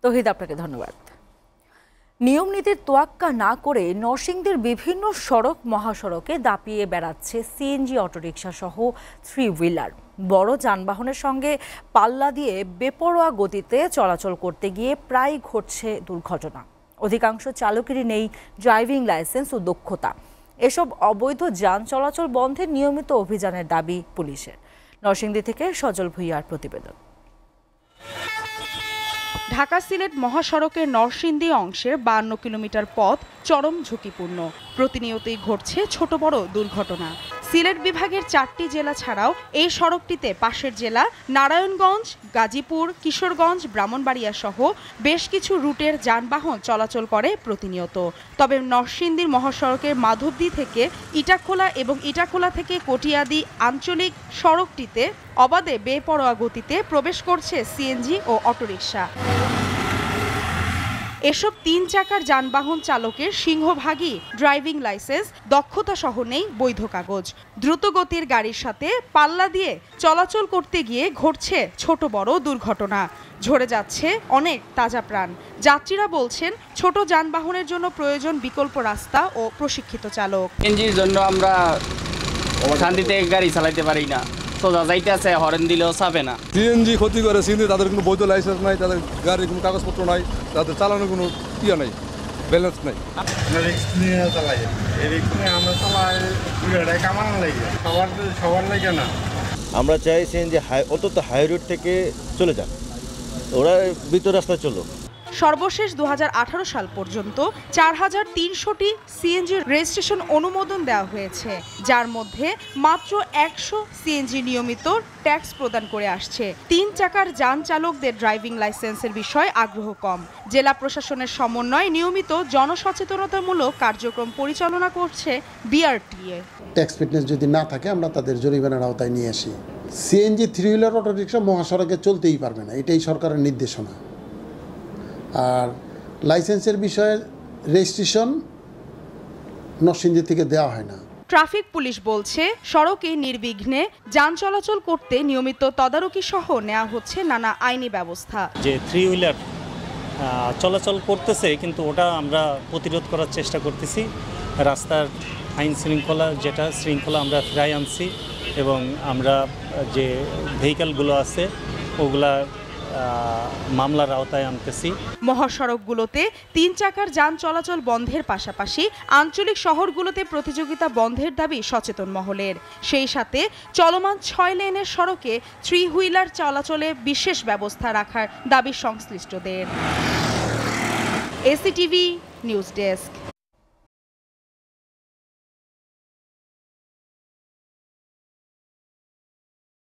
তৌহিদ, আপনাকে ধন্যবাদ। নিয়ম নীতির তোয়াক্কা না করে নরসিংদীর বিভিন্ন সড়ক মহাসড়কে দাপিয়ে বেড়াচ্ছে সিএনজি অটোরিকশা সহ 3 হুইলার। বড় যানবাহনের সঙ্গে পাল্লা দিয়ে বেপরোয়া গতিতে চলাচল করতে গিয়ে প্রায় ঘটছে দুর্ঘটনা। অধিকাংশ চালকেরই নেই ড্রাইভিং লাইসেন্স ও দক্ষতা। এসব অবৈধ যান চলাচল বন্ধে নিয়মিত অভিযানের দাবি পুলিশের। নরসিংদী থেকে সজল ভুইয়ার প্রতিবেদন। ঢাকা সিলেট মহাসড়কের নরসিংদী অংশের 52 কিলোমিটার পথ চরম ঝুঁকিপূর্ণ। প্রতিনিয়তই ঘটছে ছোট বড় দুর্ঘটনা। সিলেট বিভাগের 4টি জেলা ছাড়াও এই সড়কটিতে পাশের জেলা নারায়ণগঞ্জ, গাজীপুর, কিশোরগঞ্জ, ব্রাহ্মণবাড়িয়া সহ বেশ কিছু রুটের যানবাহন চলাচল করে প্রতিনিয়ত। তবে নরসিংদীর মহাসড়কের মাধবদী থেকে ইটাখোলা এবং ইটাখোলা থেকে কটিয়াদি আঞ্চলিক সড়কটিতে অবাধে বেপরোয়া গতিতে প্রবেশ করছে সিএনজি ও অটোরিকশা। এসব 3 চাকার যানবাহন চালকের সিংহভাগই ড্রাইভিং লাইসেন্স, দক্ষতা সহ নেই বৈধ কাগজ। দ্রুতগতির গাড়ির সাথে পাল্লা দিয়ে চলাচল করতে গিয়ে ঘটছে ছোট বড় দুর্ঘটনা। ঝরে যাচ্ছে অনেক তাজা প্রাণ। যাত্রীরা বলছেন ছোট যানবাহনের জন্য প্রয়োজন বিকল্প রাস্তা ও প্রশিক্ষিত চালক। সিএনজির জন্য আমরা শান্তিতে গাড়ি চালাতে পারি না, সোজা যাইতে আছে হরেন দিলেও চাপে না। সিএনজি ক্ষতি করে, সিএনজি তাদের কোনো বৈধ লাইসেন্স নাই, তাদের গাড়ির কোনো কাগজপত্র নাই, তাদের চালানোর কোনো ইয়ে নাই, ব্যালেন্স নাই। রিস্ক নিয়ে চালাই, এই রিস্ক নিয়ে আমরা চালাই কামানো লাগে, সবার লাগে না। আমরা চাই সিএনজি অন্তত হাই রোড থেকে চলে যান, ওরা ভিতর রাস্তায় চলো। সর্বশেষ 2018 সাল পর্যন্ত 4300টি সিএনজি রেজিস্ট্রেশন অনুমোদন দেওয়া হয়েছে, যার মধ্যে মাত্র 100 সিএনজি নিয়মিত ট্যাক্স প্রদান করে আসছে। 3 চাকার যান চালকদের ড্রাইভিং লাইসেন্সের বিষয়ে আগ্রহ কম। জেলা প্রশাসনের সমন্বয়ে নিয়মিত জনসচেতনতামূলক কার্যক্রম পরিচালনা করছে বিআরটিএ। ট্যাক্স ফিটনেস যদি না থাকে আমরা তাদের জরিমানার আওতায় নিয়ে আসি। সিএনজি 3 হুইলার অটোরিকশা মহাসড়কে চলতেই পারবে না, এটাই সরকারের নির্দেশনা। আর লাইসেন্সের বিষয়ে রেজিস্ট্রেশন নরসিংদী থেকে দেওয়া হয় না। ট্রাফিক পুলিশ বলছে সড়কে নির্বিঘ্নে যান চলাচল করতে নিয়মিত তদারকি সহ নেওয়া হচ্ছে নানা আইনি ব্যবস্থা। যে 3 হুইলার চলাচল করতেছে, কিন্তু ওটা আমরা প্রতিরোধ করার চেষ্টা করতেছি। রাস্তার আইন শৃঙ্খলা আমরা ফিরাই আনছি এবং আমরা যে ভেহিক্যালগুলো আছে ওগুলা মামলার আওতায় আনতেছি। মহাসড়কগুলোতে 3 চাকার যান চলাচল বন্ধের পাশাপাশি আঞ্চলিক শহরগুলোতে প্রতিযোগিতা বন্ধের দাবি সচেতন মহলের। সেই সাথে চলমান 6 লেনের সড়কে 3 হুইলার চলাচলে বিশেষ ব্যবস্থা রাখার দাবি সংশ্লিষ্টদের। এসিটিভি নিউজ ডেস্ক।